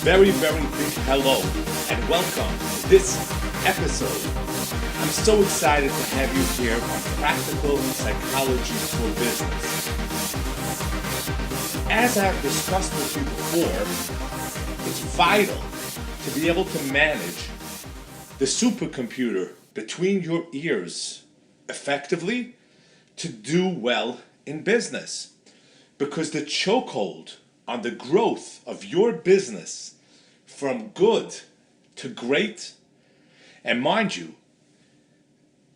very big hello and welcome to this episode. I'm so excited to have you here on Practical Psychology for Business. As I've discussed with you before, it's vital to be able to manage the supercomputer between your ears effectively to do well in business. Because the chokehold on the growth of your business from good to great, and mind you,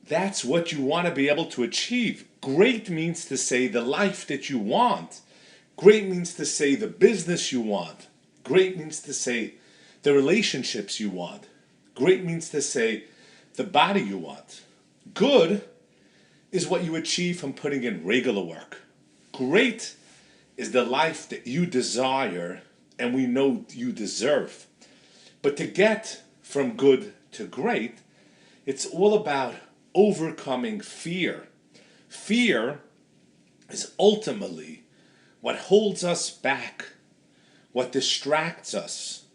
that's what you want to be able to achieve. Great means to say the life that you want. Great means to say the business you want. Great means to say the relationships you want. Great means to say the body you want. Good is what you achieve from putting in regular work. Great is the life that you desire and we know you deserve. But to get from good to great, it's all about overcoming fear. Fear is ultimately what holds us back, what distracts us,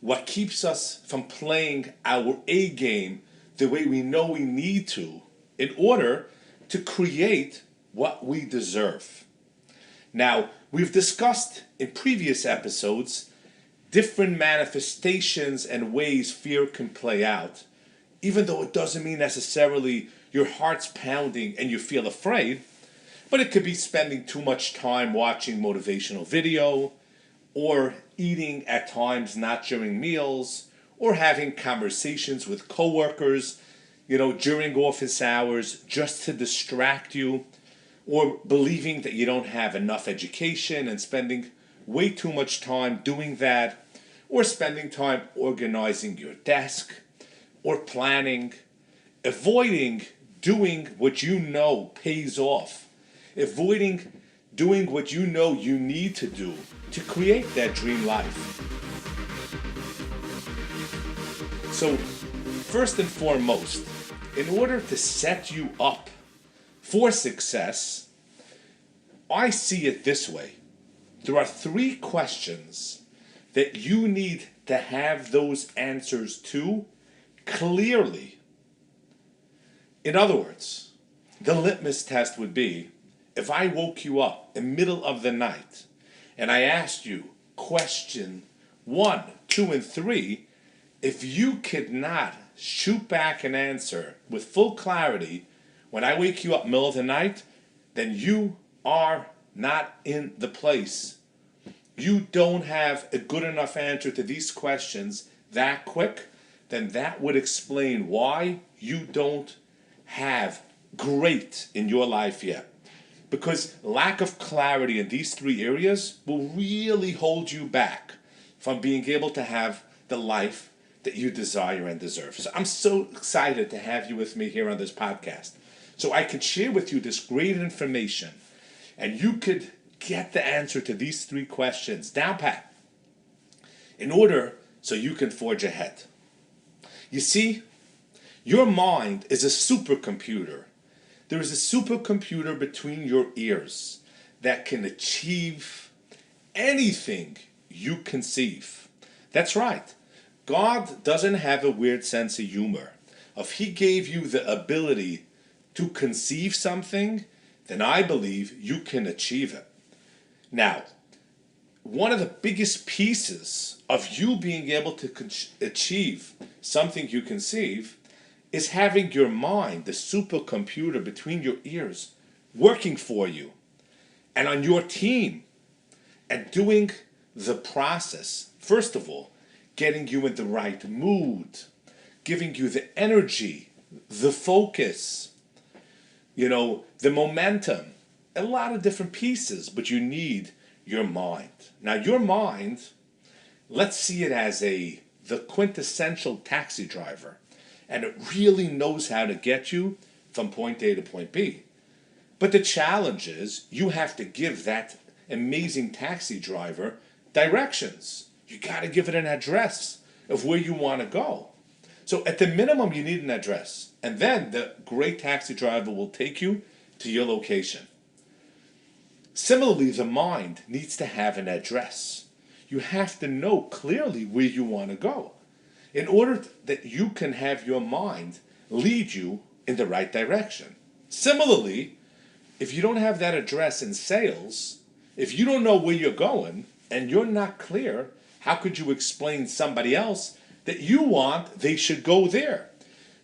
what keeps us from playing our A game the way we know we need to in order to create what we deserve. Now, we've discussed in previous episodes different manifestations and ways fear can play out, even though it doesn't mean necessarily your heart's pounding and you feel afraid, but it could be spending too much time watching motivational video, or eating at times not during meals, or having conversations with coworkers, during office hours just to distract you, or believing that you don't have enough education and spending way too much time doing that, or spending time organizing your desk, or planning, avoiding doing what you know pays off, avoiding doing what you know you need to do to create that dream life. So, first and foremost, in order to set you up for success, I see it this way. There are 3 questions that you need to have those answers to clearly. In other words, the litmus test would be, if I woke you up in the middle of the night and I asked you question 1, 2, and 3, if you could not shoot back an answer with full clarity when I wake you up in the middle of the night, then you are not in the place. You don't have a good enough answer to these questions that quick, then that would explain why you don't have great in your life yet. Because lack of clarity in these 3 areas will really hold you back from being able to have the life that you desire and deserve. So I'm so excited to have you with me here on this podcast, so I can share with you this great information and you could get the answer to these 3 questions down pat in order so you can forge ahead. You see, your mind is a supercomputer. There is a supercomputer between your ears that can achieve anything you conceive. That's right. God doesn't have a weird sense of humor. If He gave you the ability to conceive something, then I believe you can achieve it. Now, one of the biggest pieces of you being able to achieve something you conceive is having your mind, the supercomputer between your ears, working for you and on your team and doing the process. First of all, getting you in the right mood, giving you the energy, the focus, the momentum, a lot of different pieces, but you need your mind. Now, your mind, let's see it as the quintessential taxi driver, and it really knows how to get you from point A to point B. But the challenge is you have to give that amazing taxi driver directions. You got to give it an address of where you want to go. So at the minimum, you need an address. And then the great taxi driver will take you to your location. Similarly, the mind needs to have an address. you have to know clearly where you want to go in order that you can have your mind lead you in the right direction. Similarly, if you don't have that address in sales, if you don't know where you're going and you're not clear, how could you explain somebody else that you want they should go there?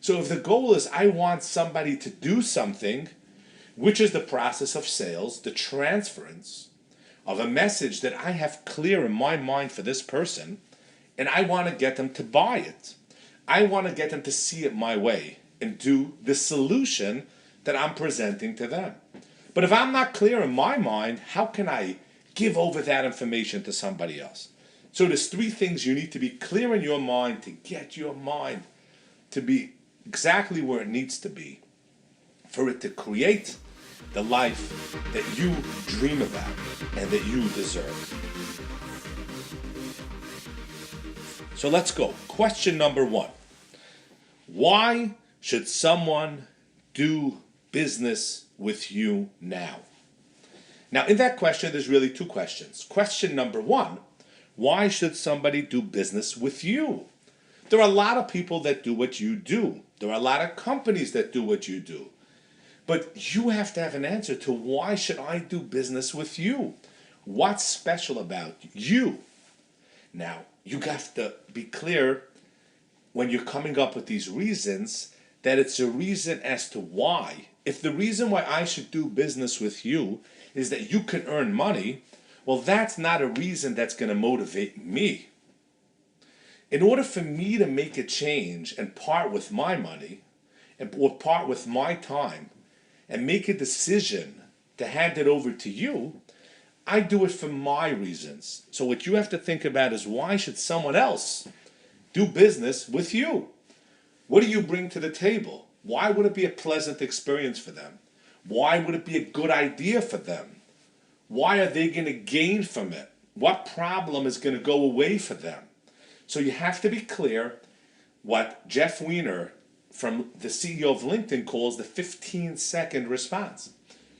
So if the goal is I want somebody to do something, which is the process of sales, the transference of a message that I have clear in my mind for this person, and I want to get them to buy it. I want to get them to see it my way and do the solution that I'm presenting to them. But if I'm not clear in my mind, how can I give over that information to somebody else? So there's three things you need to be clear in your mind to get your mind to be exactly where it needs to be for it to create the life that you dream about and that you deserve. So let's go. Question number 1. Why should someone do business with you now? Now, in that question, there's really two questions. Question number 1, why should somebody do business with you? There are a lot of people that do what you do. There are a lot of companies that do what you do. But you have to have an answer to why should I do business with you? What's special about you? Now, you have to be clear when you're coming up with these reasons that it's a reason as to why. If the reason why I should do business with you is that you can earn money, well, that's not a reason that's going to motivate me. In order for me to make a change and part with my money or part with my time and make a decision to hand it over to you, I do it for my reasons. So what you have to think about is why should someone else do business with you? What do you bring to the table? Why would it be a pleasant experience for them? Why would it be a good idea for them? Why are they going to gain from it? What problem is going to go away for them? So you have to be clear what Jeff Weiner from the CEO of LinkedIn calls the 15-second response.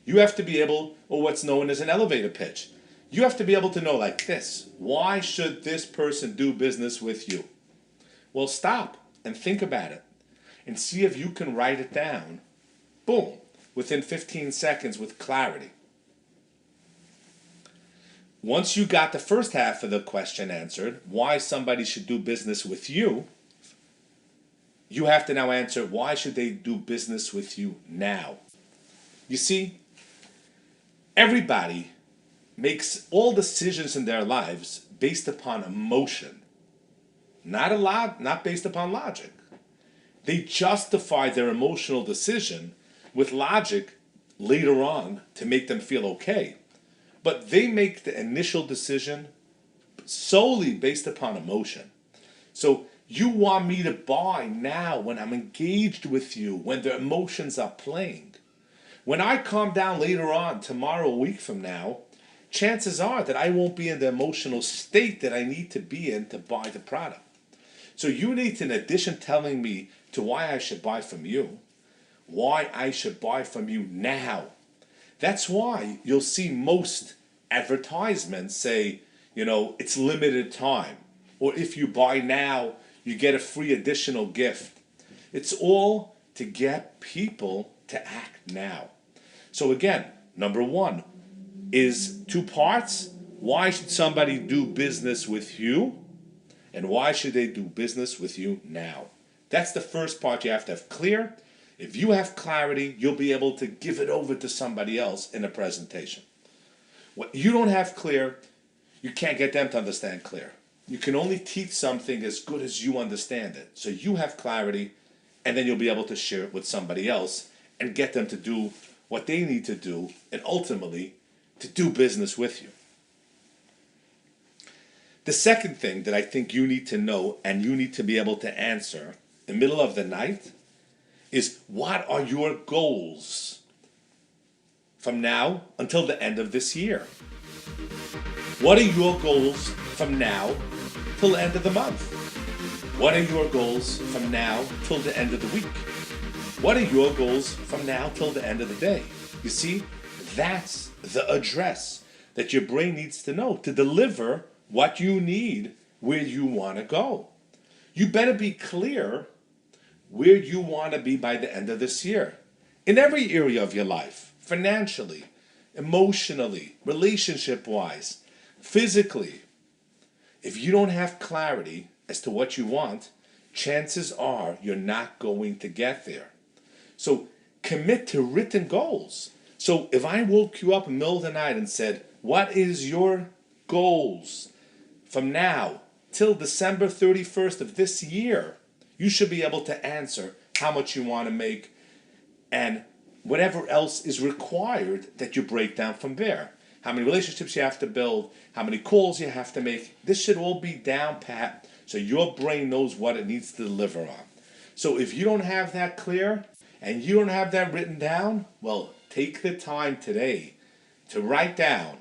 You have to be able, or what's known as an elevator pitch. You have to be able to know like this, why should this person do business with you? Well, stop and think about it and see if you can write it down, boom, within 15 seconds with clarity. Once you got the first half of the question answered, why somebody should do business with you, you have to now answer, why should they do business with you now? You see, everybody makes all decisions in their lives based upon emotion, not based upon logic. They justify their emotional decision with logic later on to make them feel okay. But they make the initial decision solely based upon emotion. So you want me to buy now when I'm engaged with you, when the emotions are playing. When I calm down later on, tomorrow, a week from now, chances are that I won't be in the emotional state that I need to be in to buy the product. So you need to, in addition telling me to why I should buy from you, why I should buy from you now. That's why you'll see most advertisements say, it's limited time. Or if you buy now, you get a free additional gift. It's all to get people to act now. So again, number 1 is 2 parts. Why should somebody do business with you? And why should they do business with you now? That's the first part you have to have clear. If you have clarity, you'll be able to give it over to somebody else in a presentation. What you don't have clear, you can't get them to understand clear. You can only teach something as good as you understand it. So you have clarity, and then you'll be able to share it with somebody else and get them to do what they need to do, and ultimately to do business with you. The second thing that I think you need to know and you need to be able to answer in the middle of the night is, what are your goals from now until the end of this year? What are your goals from now till the end of the month? What are your goals from now till the end of the week? What are your goals from now till the end of the day? You see, that's the address that your brain needs to know to deliver what you need, where you want to go. You better be clear where you want to be by the end of this year. In every area of your life, financially, emotionally, relationship-wise, physically. If you don't have clarity as to what you want, chances are you're not going to get there. So commit to written goals. So if I woke you up in the middle of the night and said, what is your goals from now till December 31st of this year, you should be able to answer how much you want to make and whatever else is required that you break down from there. How many relationships you have to build, how many calls you have to make. This should all be down pat so your brain knows what it needs to deliver on. So if you don't have that clear and you don't have that written down, well, take the time today to write down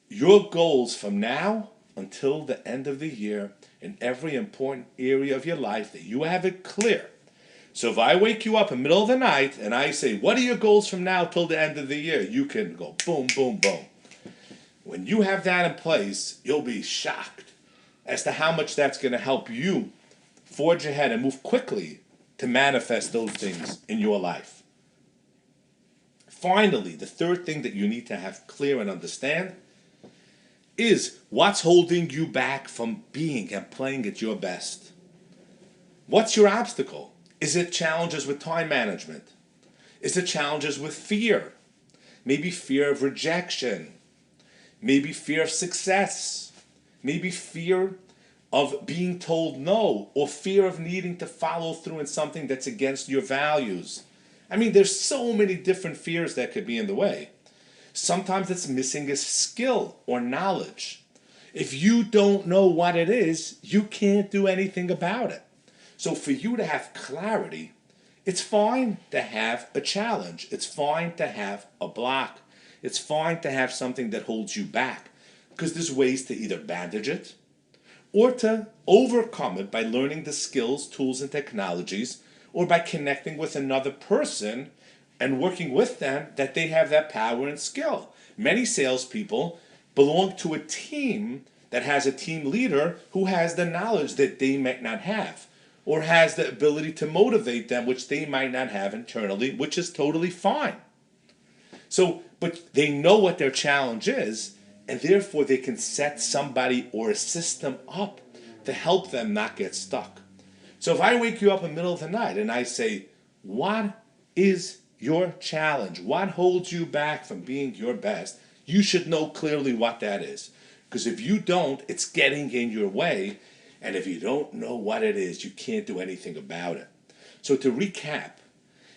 your goals from now until the end of the year in every important area of your life that you have it clear. So if I wake you up in the middle of the night and I say, what are your goals from now till the end of the year? You can go boom, boom, boom. When you have that in place, you'll be shocked as to how much that's going to help you forge ahead and move quickly to manifest those things in your life. Finally, the third thing that you need to have clear and understand is what's holding you back from being and playing at your best. What's your obstacle? Is it challenges with time management? Is it challenges with fear? Maybe fear of rejection. Maybe fear of success. Maybe fear of being told no, or fear of needing to follow through in something that's against your values. I mean, there's so many different fears that could be in the way. Sometimes it's missing a skill or knowledge. If you don't know what it is, you can't do anything about it. So for you to have clarity, it's fine to have a challenge. It's fine to have a block. It's fine to have something that holds you back, because there's ways to either bandage it or to overcome it by learning the skills, tools, and technologies, or by connecting with another person and working with them that they have that power and skill. Many salespeople belong to a team that has a team leader who has the knowledge that they might not have, or has the ability to motivate them, which they might not have internally, which is totally fine. So, but they know what their challenge is, and therefore they can set somebody or a system up to help them not get stuck. So if I wake you up in the middle of the night and I say, what is your challenge? What holds you back from being your best? You should know clearly what that is. Because if you don't, it's getting in your way. And if you don't know what it is, you can't do anything about it. So to recap,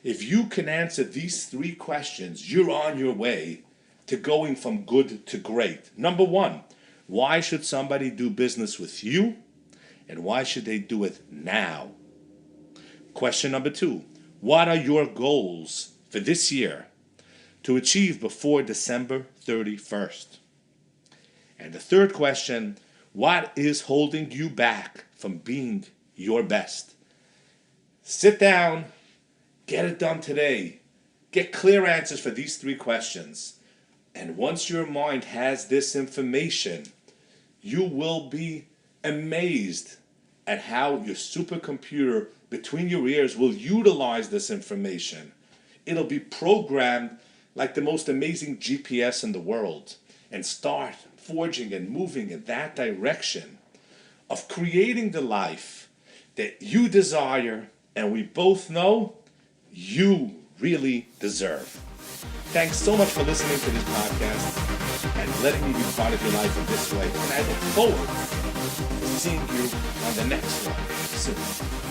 if you can answer these three questions, you're on your way to going from good to great. Number one, why should somebody do business with you? And why should they do it now? Question number two, what are your goals for this year to achieve before December 31st? And the third question, what is holding you back from being your best? Sit down, get it done today. Get clear answers for these three questions. And once your mind has this information, you will be amazed at how your supercomputer between your ears will utilize this information. It'll be programmed like the most amazing GPS in the world and start forging and moving in that direction of creating the life that you desire and we both know you really deserve. Thanks so much for listening to this podcast and letting me be part of your life in this way. And I look forward to seeing you on the next one soon.